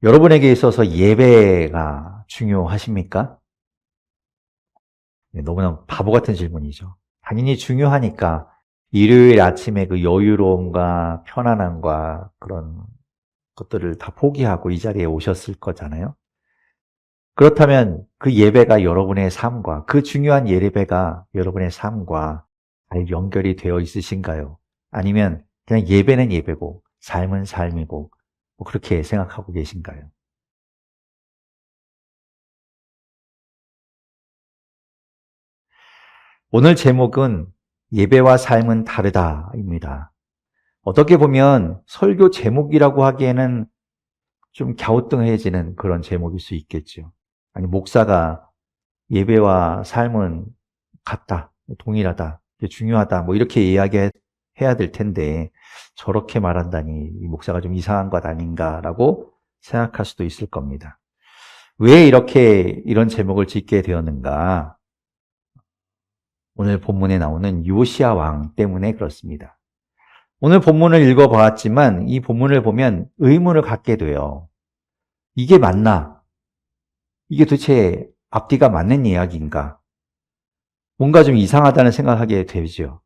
여러분에게 있어서 예배가 중요하십니까? 너무나 바보 같은 질문이죠. 당연히 중요하니까 일요일 아침에 그 여유로움과 편안함과 그런 것들을 다 포기하고 이 자리에 오셨을 거잖아요. 그렇다면 그 예배가 여러분의 삶과, 그 중요한 예배가 여러분의 삶과 잘 연결이 되어 있으신가요? 아니면 그냥 예배는 예배고 삶은 삶이고 뭐 그렇게 생각하고 계신가요? 오늘 제목은 예배와 삶은 다르다입니다. 어떻게 보면 설교 제목이라고 하기에는 좀 갸우뚱해지는 그런 제목일 수 있겠죠. 아니, 목사가 예배와 삶은 같다, 동일하다, 중요하다, 뭐 이렇게 이야기해야 될 텐데 저렇게 말한다니 이 목사가 좀 이상한 것 아닌가라고 생각할 수도 있을 겁니다. 왜 이렇게 이런 제목을 짓게 되었는가? 오늘 본문에 나오는 요시야 왕 때문에 그렇습니다. 오늘 본문을 읽어보았지만 이 본문을 보면 의문을 갖게 돼요. 이게 맞나? 이게 도대체 앞뒤가 맞는 이야기인가? 뭔가 좀 이상하다는 생각하게 되죠.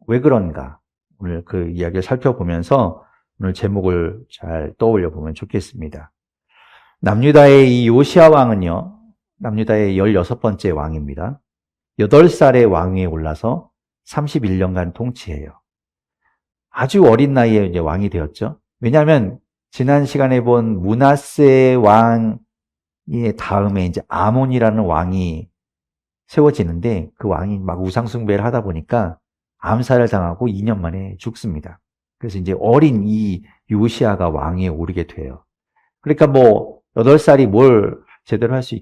왜 그런가? 오늘 그 이야기를 살펴보면서 오늘 제목을 잘 떠올려 보면 좋겠습니다. 남유다의 이 요시야 왕은요, 남유다의 16번째 왕입니다. 8살의 왕위에 올라서 31년간 통치해요. 아주 어린 나이에 이제 왕이 되었죠. 왜냐하면 지난 시간에 본 므낫세 왕의 다음에 이제 아몬이라는 왕이 세워지는데 그 왕이 막 우상숭배를 하다 보니까 암살을 당하고 2년 만에 죽습니다. 그래서 이제 어린 이 요시아가 왕위에 오르게 돼요. 그러니까 뭐 8살이 뭘 제대로 할 수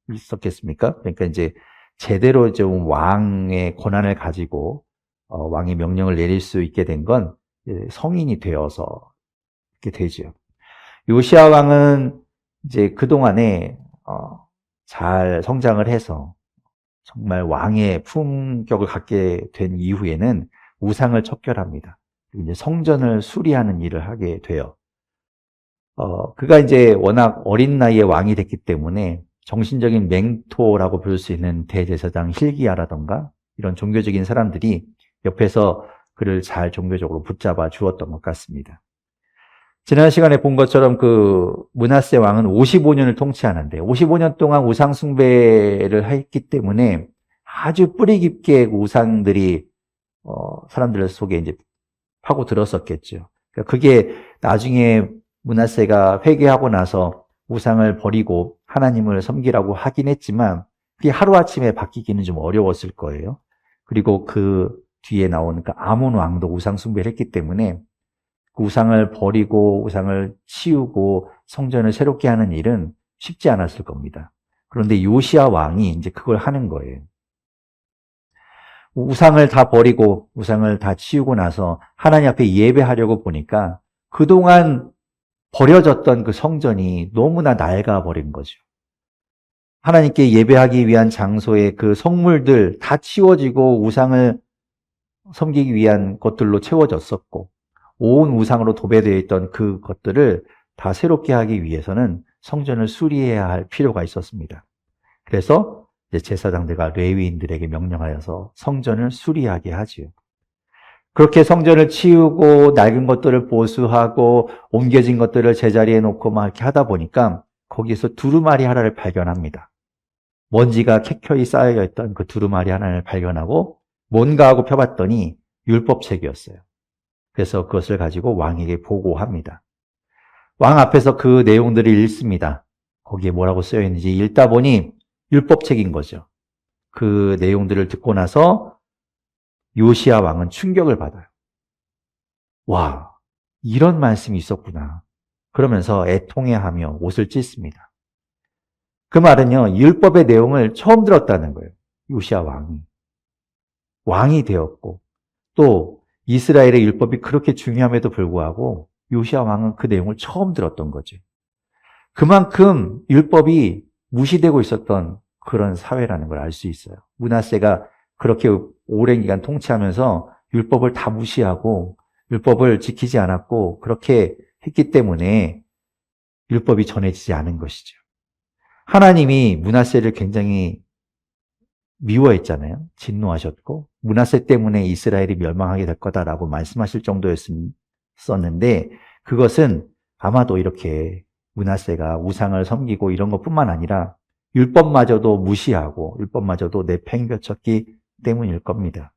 있었겠습니까? 그러니까 이제 제대로 좀 왕의 권한을 가지고 왕의 명령을 내릴 수 있게 된 건 성인이 되어서 이렇게 되죠. 요시아 왕은 이제 그동안에 잘 성장을 해서 정말 왕의 품격을 갖게 된 이후에는 우상을 척결합니다. 이제 성전을 수리하는 일을 하게 돼요. 그가 이제 워낙 어린 나이에 왕이 됐기 때문에 정신적인 맹토라고 부를 수 있는 대제사장 hil기야라던가 이런 종교적인 사람들이 옆에서 그를 잘 종교적으로 붙잡아 주었던 것 같습니다. 지난 시간에 본 것처럼 그 므낫세 왕은 55년을 통치하는데 55년 동안 우상 숭배를 했기 때문에 아주 뿌리 깊게 우상들이 사람들 속에 이제 파고 들었었겠죠. 그러니까 그게 나중에 므낫세가 회개하고 나서 우상을 버리고 하나님을 섬기라고 하긴 했지만 그게 하루아침에 바뀌기는 좀 어려웠을 거예요. 그리고 그 뒤에 나오는 그 아몬 왕도 우상 숭배를 했기 때문에 그 우상을 버리고 우상을 치우고 성전을 새롭게 하는 일은 쉽지 않았을 겁니다. 그런데 요시야 왕이 이제 그걸 하는 거예요. 우상을 다 버리고 우상을 다 치우고 나서 하나님 앞에 예배하려고 보니까 그동안 버려졌던 그 성전이 너무나 낡아 버린 거죠. 하나님께 예배하기 위한 장소에 그 성물들 다 치워지고 우상을 섬기기 위한 것들로 채워졌었고 온 우상으로 도배되어 있던 그 것들을 다 새롭게 하기 위해서는 성전을 수리해야 할 필요가 있었습니다. 그래서 이제 제사장들과 레위인들에게 명령하여서 성전을 수리하게 하지요. 그렇게 성전을 치우고 낡은 것들을 보수하고 옮겨진 것들을 제자리에 놓고 막 이렇게 하다 보니까 거기서 두루마리 하나를 발견합니다. 먼지가 켜켜이 쌓여있던 그 두루마리 하나를 발견하고 뭔가 하고 펴봤더니 율법책이었어요. 그래서 그것을 가지고 왕에게 보고합니다. 왕 앞에서 그 내용들을 읽습니다. 거기에 뭐라고 쓰여 있는지 읽다 보니 율법책인 거죠. 그 내용들을 듣고 나서 요시야 왕은 충격을 받아요. 와, 이런 말씀이 있었구나. 그러면서 애통해하며 옷을 찢습니다. 그 말은요, 율법의 내용을 처음 들었다는 거예요. 요시야 왕이. 왕이 되었고, 또 이스라엘의 율법이 그렇게 중요함에도 불구하고 요시야 왕은 그 내용을 처음 들었던 거죠. 그만큼 율법이 무시되고 있었던 그런 사회라는 걸 알 수 있어요. 므낫세가 그렇게 오랜 기간 통치하면서 율법을 다 무시하고 율법을 지키지 않았고 그렇게 했기 때문에 율법이 전해지지 않은 것이죠. 하나님이 므낫세를 굉장히 미워했잖아요. 진노하셨고 므낫세 때문에 이스라엘이 멸망하게 될 거다라고 말씀하실 정도였었는데 그것은 아마도 이렇게 므낫세가 우상을 섬기고 이런 것뿐만 아니라 율법마저도 무시하고 율법마저도 내팽개쳤기 때문일 겁니다.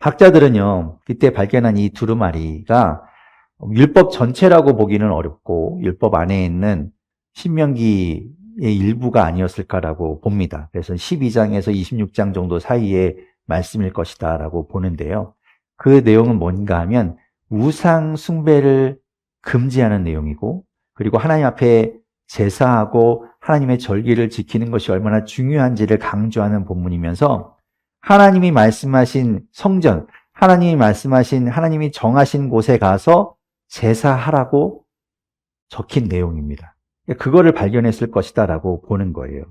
학자들은요, 그때 발견한 이 두루마리가 율법 전체라고 보기는 어렵고 율법 안에 있는 신명기의 일부가 아니었을까라고 봅니다. 그래서 12장에서 26장 정도 사이의 말씀일 것이다 라고 보는데요. 그 내용은 뭔가 하면 우상 숭배를 금지하는 내용이고 그리고 하나님 앞에 제사하고 하나님의 절기를 지키는 것이 얼마나 중요한지를 강조하는 본문이면서 하나님이 말씀하신 성전, 하나님이 말씀하신 하나님이 정하신 곳에 가서 제사하라고 적힌 내용입니다. 그거를 발견했을 것이다 라고 보는 거예요.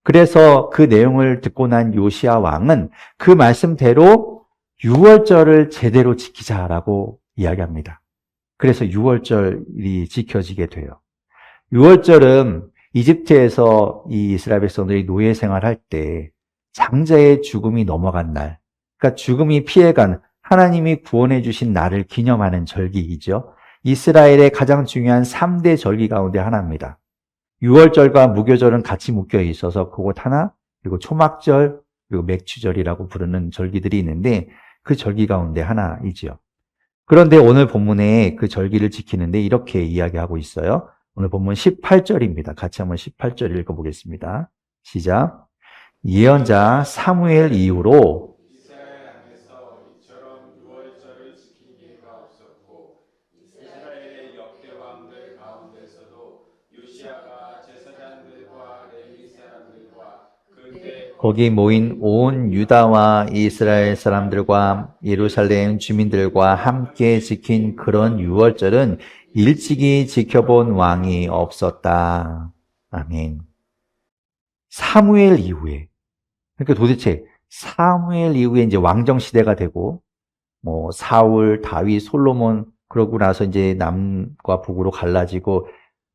그래서 그 내용을 듣고 난 요시야 왕은 그 말씀대로 유월절을 제대로 지키자라고 이야기합니다. 그래서 유월절이 지켜지게 돼요. 유월절은 이집트에서 이 이스라엘 백성들이 노예 생활할 때 장자의 죽음이 넘어간 날, 그러니까 죽음이 피해간 하나님이 구원해 주신 날을 기념하는 절기이죠. 이스라엘의 가장 중요한 3대 절기 가운데 하나입니다. 유월절과 무교절은 같이 묶여 있어서 그것 하나, 그리고 초막절, 그리고 맥추절이라고 부르는 절기들이 있는데 그 절기 가운데 하나이지요. 그런데 오늘 본문에 그 절기를 지키는데 이렇게 이야기하고 있어요. 오늘 본문 18절입니다. 같이 한번 18절 읽어보겠습니다. 시작. 예언자 사무엘 이후로 이스라엘 안에서 이처럼 유월절을 지킨 예가 없었고 이스라엘의 역대 왕들 가운데서도 요시야가 제사장들과 레위 사람들과 그때 거기 모인 온 유다와 이스라엘 사람들과 예루살렘 주민들과 함께 지킨 그런 유월절은 일찍이 지켜본 왕이 없었다. 아멘. 사무엘 이후에, 그러니까 도대체 사무엘 이후에 이제 왕정 시대가 되고 사울, 다윗, 솔로몬 그러고 나서 이제 남과 북으로 갈라지고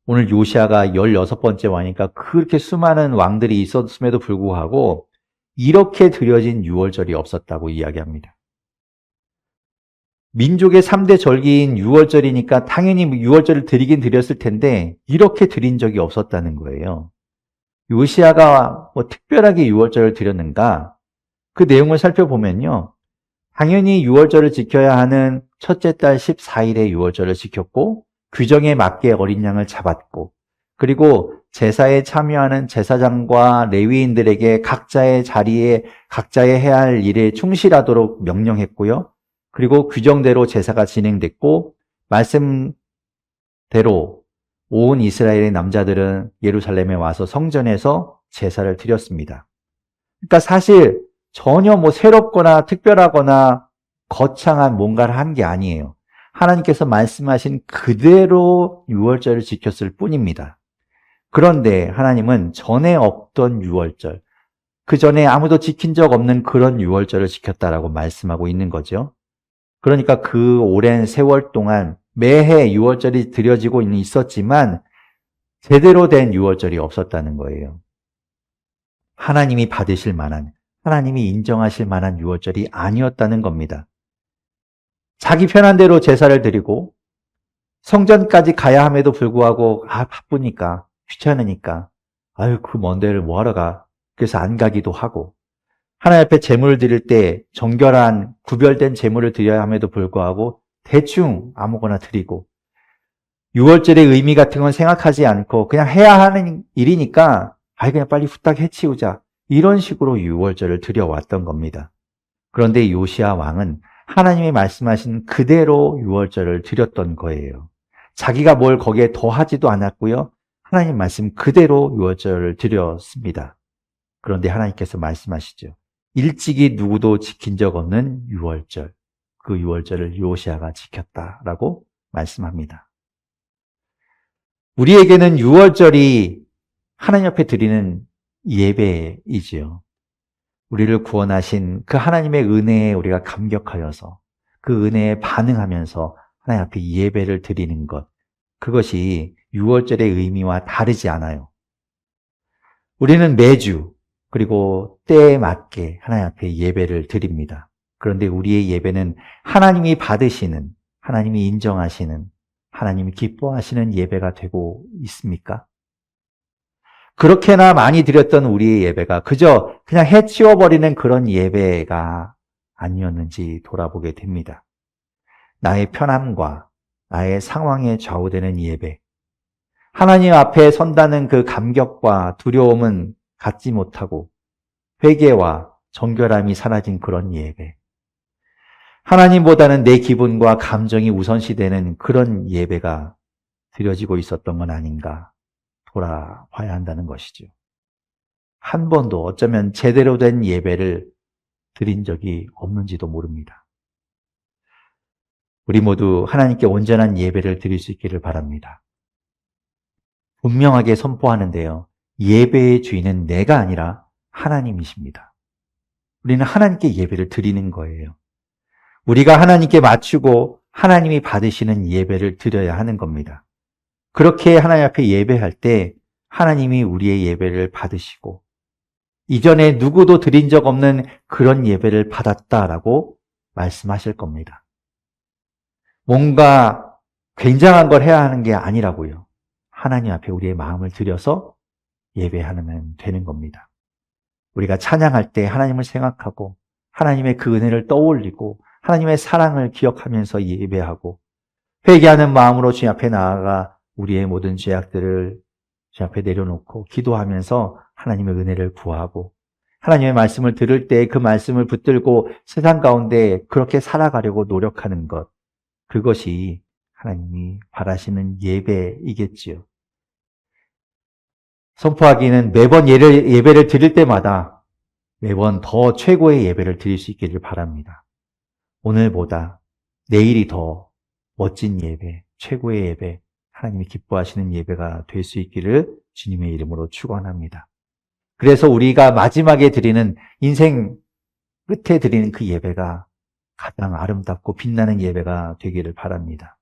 오늘 요시아가 16번째 왕이니까 그렇게 수많은 왕들이 있었음에도 불구하고 이렇게 드려진 유월절이 없었다고 이야기합니다. 민족의 3대 절기인 유월절이니까 당연히 유월절을 드리긴 드렸을 텐데 이렇게 드린 적이 없었다는 거예요. 요시아가 특별하게 유월절을 드렸는가? 그 내용을 살펴보면요. 당연히 유월절을 지켜야 하는 첫째 달 14일에 유월절을 지켰고 규정에 맞게 어린 양을 잡았고 그리고 제사에 참여하는 제사장과 레위인들에게 각자의 자리에 각자의 해야 할 일에 충실하도록 명령했고요. 그리고 규정대로 제사가 진행됐고 말씀대로 온 이스라엘의 남자들은 예루살렘에 와서 성전에서 제사를 드렸습니다. 그러니까 사실 전혀 새롭거나 특별하거나 거창한 뭔가를 한 게 아니에요. 하나님께서 말씀하신 그대로 유월절을 지켰을 뿐입니다. 그런데 하나님은 전에 없던 유월절, 그 전에 아무도 지킨 적 없는 그런 유월절을 지켰다라고 말씀하고 있는 거죠. 그러니까 그 오랜 세월 동안 매해 유월절이 드려지고 있었지만 제대로 된 유월절이 없었다는 거예요. 하나님이 받으실 만한, 하나님이 인정하실 만한 유월절이 아니었다는 겁니다. 자기 편한 대로 제사를 드리고 성전까지 가야 함에도 불구하고 바쁘니까 귀찮으니까 그 먼 데를 뭐하러 가? 그래서 안 가기도 하고 하나님 앞에 제물을 드릴 때 정결한 구별된 제물을 드려야 함에도 불구하고 대충 아무거나 드리고 유월절의 의미 같은 건 생각하지 않고 그냥 해야 하는 일이니까 그냥 빨리 후딱 해치우자 이런 식으로 유월절을 드려왔던 겁니다. 그런데 요시야 왕은 하나님이 말씀하신 그대로 유월절을 드렸던 거예요. 자기가 뭘 거기에 더하지도 않았고요. 하나님 말씀 그대로 유월절을 드렸습니다. 그런데 하나님께서 말씀하시죠. 일찍이 누구도 지킨 적 없는 유월절, 그 유월절을 요시야가 지켰다라고 말씀합니다. 우리에게는 유월절이 하나님 앞에 드리는 예배이지요. 우리를 구원하신 그 하나님의 은혜에 우리가 감격하여서 그 은혜에 반응하면서 하나님 앞에 예배를 드리는 것, 그것이 유월절의 의미와 다르지 않아요. 우리는 매주 그리고 때에 맞게 하나님 앞에 예배를 드립니다. 그런데 우리의 예배는 하나님이 받으시는, 하나님이 인정하시는, 하나님이 기뻐하시는 예배가 되고 있습니까? 그렇게나 많이 드렸던 우리의 예배가 그저 그냥 해치워버리는 그런 예배가 아니었는지 돌아보게 됩니다. 나의 편함과 나의 상황에 좌우되는 예배, 하나님 앞에 선다는 그 감격과 두려움은 갖지 못하고 회개와 정결함이 사라진 그런 예배, 하나님보다는 내 기분과 감정이 우선시되는 그런 예배가 드려지고 있었던 건 아닌가 돌아봐야 한다는 것이죠. 한 번도 어쩌면 제대로 된 예배를 드린 적이 없는지도 모릅니다. 우리 모두 하나님께 온전한 예배를 드릴 수 있기를 바랍니다. 분명하게 선포하는데요. 예배의 주인은 내가 아니라 하나님이십니다. 우리는 하나님께 예배를 드리는 거예요. 우리가 하나님께 맞추고 하나님이 받으시는 예배를 드려야 하는 겁니다. 그렇게 하나님 앞에 예배할 때 하나님이 우리의 예배를 받으시고 이전에 누구도 드린 적 없는 그런 예배를 받았다라고 말씀하실 겁니다. 뭔가 굉장한 걸 해야 하는 게 아니라고요. 하나님 앞에 우리의 마음을 들여서 예배하면 되는 겁니다. 우리가 찬양할 때 하나님을 생각하고 하나님의 그 은혜를 떠올리고 하나님의 사랑을 기억하면서 예배하고 회개하는 마음으로 주님 앞에 나아가 우리의 모든 죄악들을 주님 앞에 내려놓고 기도하면서 하나님의 은혜를 구하고 하나님의 말씀을 들을 때 그 말씀을 붙들고 세상 가운데 그렇게 살아가려고 노력하는 것, 그것이 하나님이 바라시는 예배이겠지요. 선포하기는 매번 예배를 드릴 때마다 매번 더 최고의 예배를 드릴 수 있기를 바랍니다. 오늘보다 내일이 더 멋진 예배, 최고의 예배, 하나님이 기뻐하시는 예배가 될 수 있기를 주님의 이름으로 축원합니다. 그래서 우리가 마지막에 드리는 인생 끝에 드리는 그 예배가 가장 아름답고 빛나는 예배가 되기를 바랍니다.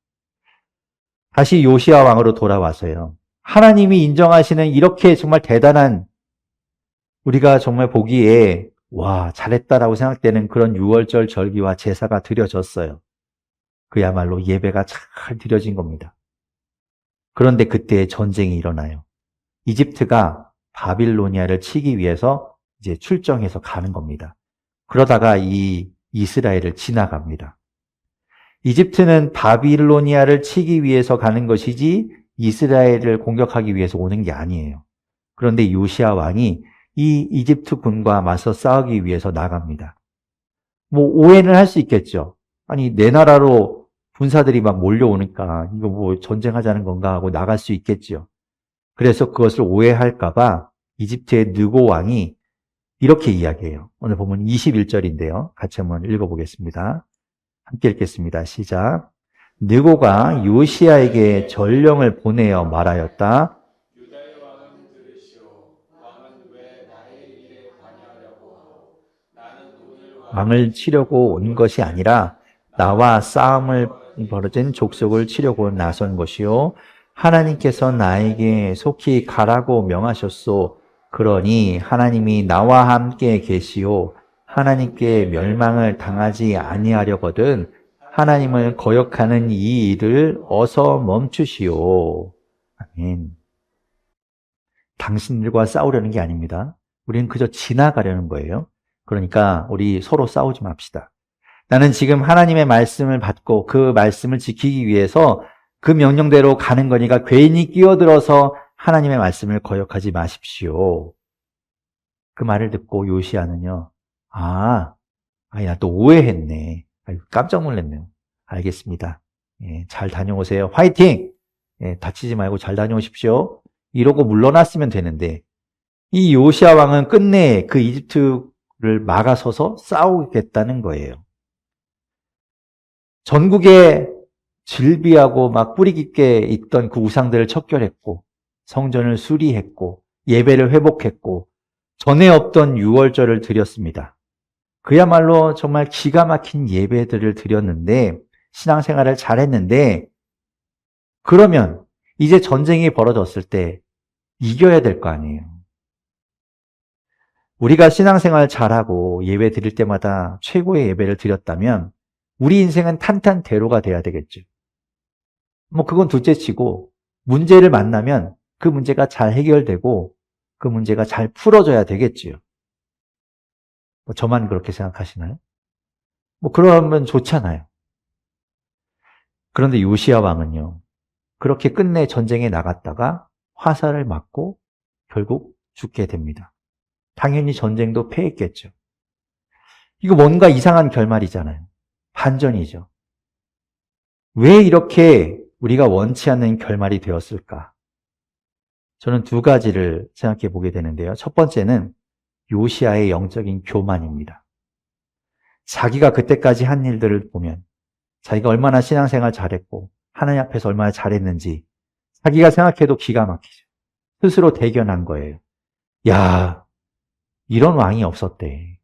다시 요시야 왕으로 돌아와서요. 하나님이 인정하시는 이렇게 정말 대단한, 우리가 정말 보기에 와 잘했다라고 생각되는 그런 유월절 절기와 제사가 드려졌어요. 그야말로 예배가 잘 드려진 겁니다. 그런데 그때 전쟁이 일어나요. 이집트가 바빌로니아를 치기 위해서 이제 출정해서 가는 겁니다. 그러다가 이 이스라엘을 지나갑니다. 이집트는 바빌로니아를 치기 위해서 가는 것이지 이스라엘을 공격하기 위해서 오는 게 아니에요. 그런데 요시야 왕이 이 이집트 군과 맞서 싸우기 위해서 나갑니다. 뭐 오해는 할 수 있겠죠. 아니 내 나라로 군사들이 막 몰려오니까 이거 뭐 전쟁하자는 건가 하고 나갈 수 있겠죠. 그래서 그것을 오해할까 봐 이집트의 느고 왕이 이렇게 이야기해요. 오늘 보면 21절인데요. 같이 한번 읽어보겠습니다. 함께 읽겠습니다. 시작. 느고가 요시야에게 전령을 보내어 말하였다. 유다의 왕은 들으시오. 왕은 왜 나의 일에 관여하려고 하오? 나는 오늘 왕을 치려고 온 것이 아니라 나와 싸움을 벌어진 족속을 치려고 나선 것이요. 하나님께서 나에게 속히 가라고 명하셨소. 그러니 하나님이 나와 함께 계시오. 하나님께 멸망을 당하지 아니하려거든 하나님을 거역하는 이 일을 어서 멈추시오. 아멘. 당신들과 싸우려는 게 아닙니다. 우리는 그저 지나가려는 거예요. 그러니까 우리 서로 싸우지 맙시다. 나는 지금 하나님의 말씀을 받고 그 말씀을 지키기 위해서 그 명령대로 가는 거니까 괜히 끼어들어서 하나님의 말씀을 거역하지 마십시오. 그 말을 듣고 요시야는요. 나 또 오해했네. 깜짝 놀랐네요. 알겠습니다. 예, 잘 다녀오세요. 화이팅! 예, 다치지 말고 잘 다녀오십시오. 이러고 물러났으면 되는데 이 요시야 왕은 끝내 그 이집트를 막아서서 싸우겠다는 거예요. 전국에 질비하고 막 뿌리 깊게 있던 그 우상들을 척결했고 성전을 수리했고 예배를 회복했고 전에 없던 유월절을 드렸습니다. 그야말로 정말 기가 막힌 예배들을 드렸는데 신앙생활을 잘했는데 그러면 이제 전쟁이 벌어졌을 때 이겨야 될 거 아니에요. 우리가 신앙생활 잘하고 예배 드릴 때마다 최고의 예배를 드렸다면 우리 인생은 탄탄대로가 돼야 되겠죠. 그건 둘째치고 문제를 만나면 그 문제가 잘 해결되고 그 문제가 잘 풀어져야 되겠지요. 저만 그렇게 생각하시나요? 그러면 좋잖아요. 그런데 요시야 왕은요, 그렇게 끝내 전쟁에 나갔다가 화살을 맞고 결국 죽게 됩니다. 당연히 전쟁도 패했겠죠. 이거 뭔가 이상한 결말이잖아요. 반전이죠. 왜 이렇게 우리가 원치 않는 결말이 되었을까? 저는 두 가지를 생각해 보게 되는데요. 첫 번째는 요시야의 영적인 교만입니다. 자기가 그때까지 한 일들을 보면 자기가 얼마나 신앙생활 잘했고 하나님 앞에서 얼마나 잘했는지 자기가 생각해도 기가 막히죠. 스스로 대견한 거예요. 야, 이런 왕이 없었대.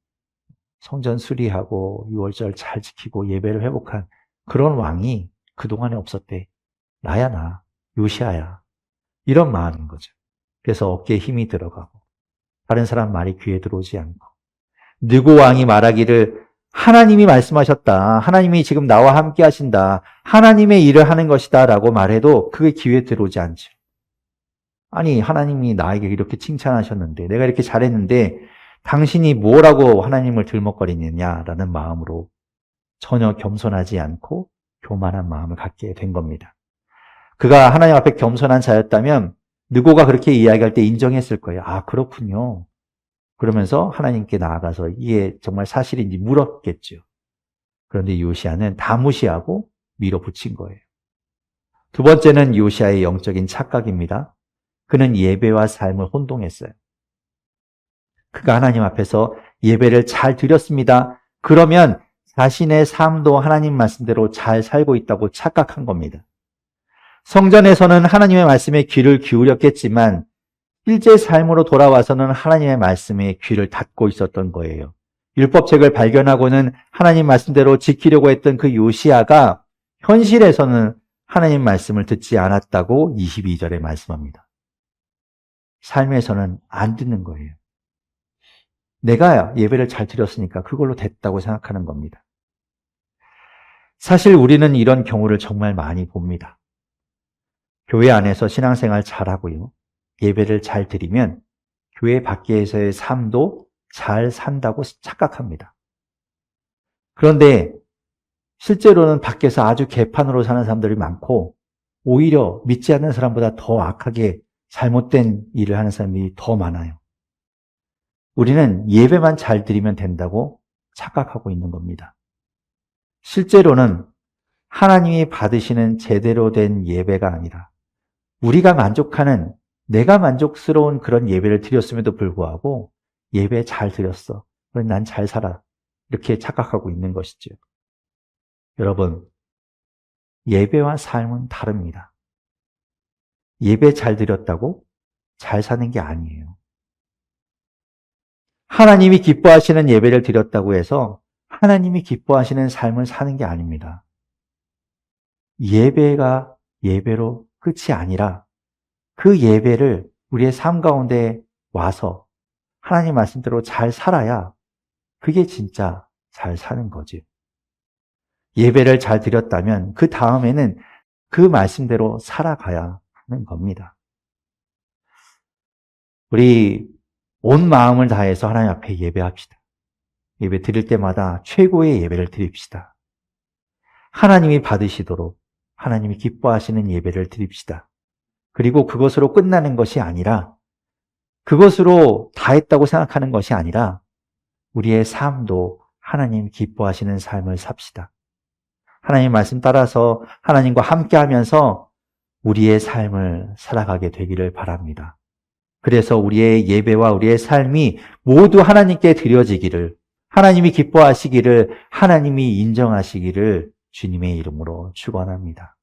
성전 수리하고 유월절 잘 지키고 예배를 회복한 그런 왕이 그동안에 없었대. 나야 나, 요시야야. 이런 마음인 거죠. 그래서 어깨에 힘이 들어가고 다른 사람 말이 귀에 들어오지 않고 느고 왕이 말하기를 하나님이 말씀하셨다. 하나님이 지금 나와 함께 하신다. 하나님의 일을 하는 것이다 라고 말해도 그게 귀에 들어오지 않죠. 아니, 하나님이 나에게 이렇게 칭찬하셨는데 내가 이렇게 잘했는데 당신이 뭐라고 하나님을 들먹거리느냐라는 마음으로 전혀 겸손하지 않고 교만한 마음을 갖게 된 겁니다. 그가 하나님 앞에 겸손한 자였다면 느고가 그렇게 이야기할 때 인정했을 거예요. 아, 그렇군요. 그러면서 하나님께 나아가서 이게 정말 사실인지 물었겠죠. 그런데 요시야는 다 무시하고 밀어붙인 거예요. 두 번째는 요시야의 영적인 착각입니다. 그는 예배와 삶을 혼동했어요. 그가 하나님 앞에서 예배를 잘 드렸습니다. 그러면 자신의 삶도 하나님 말씀대로 잘 살고 있다고 착각한 겁니다. 성전에서는 하나님의 말씀에 귀를 기울였겠지만 실제 삶으로 돌아와서는 하나님의 말씀에 귀를 닫고 있었던 거예요. 율법책을 발견하고는 하나님 말씀대로 지키려고 했던 그 요시야가 현실에서는 하나님 말씀을 듣지 않았다고 22절에 말씀합니다. 삶에서는 안 듣는 거예요. 내가 예배를 잘 드렸으니까 그걸로 됐다고 생각하는 겁니다. 사실 우리는 이런 경우를 정말 많이 봅니다. 교회 안에서 신앙생활 잘하고요. 예배를 잘 드리면 교회 밖에서의 삶도 잘 산다고 착각합니다. 그런데 실제로는 밖에서 아주 개판으로 사는 사람들이 많고 오히려 믿지 않는 사람보다 더 악하게 잘못된 일을 하는 사람이 더 많아요. 우리는 예배만 잘 드리면 된다고 착각하고 있는 겁니다. 실제로는 하나님이 받으시는 제대로 된 예배가 아니라 우리가 만족하는 내가 만족스러운 그런 예배를 드렸음에도 불구하고 예배 잘 드렸어. 그럼 난 잘 살아. 이렇게 착각하고 있는 것이죠. 여러분, 예배와 삶은 다릅니다. 예배 잘 드렸다고 잘 사는 게 아니에요. 하나님이 기뻐하시는 예배를 드렸다고 해서 하나님이 기뻐하시는 삶을 사는 게 아닙니다. 예배가 예배로 끝이 아니라 그 예배를 우리의 삶 가운데 와서 하나님 말씀대로 잘 살아야 그게 진짜 잘 사는 거지. 예배를 잘 드렸다면 그 다음에는 그 말씀대로 살아가야 하는 겁니다. 우리 온 마음을 다해서 하나님 앞에 예배합시다. 예배 드릴 때마다 최고의 예배를 드립시다. 하나님이 받으시도록 하나님이 기뻐하시는 예배를 드립시다. 그리고 그것으로 끝나는 것이 아니라 그것으로 다 했다고 생각하는 것이 아니라 우리의 삶도 하나님 기뻐하시는 삶을 삽시다. 하나님 말씀 따라서 하나님과 함께 하면서 우리의 삶을 살아가게 되기를 바랍니다. 그래서 우리의 예배와 우리의 삶이 모두 하나님께 드려지기를, 하나님이 기뻐하시기를, 하나님이 인정하시기를 주님의 이름으로 축원합니다.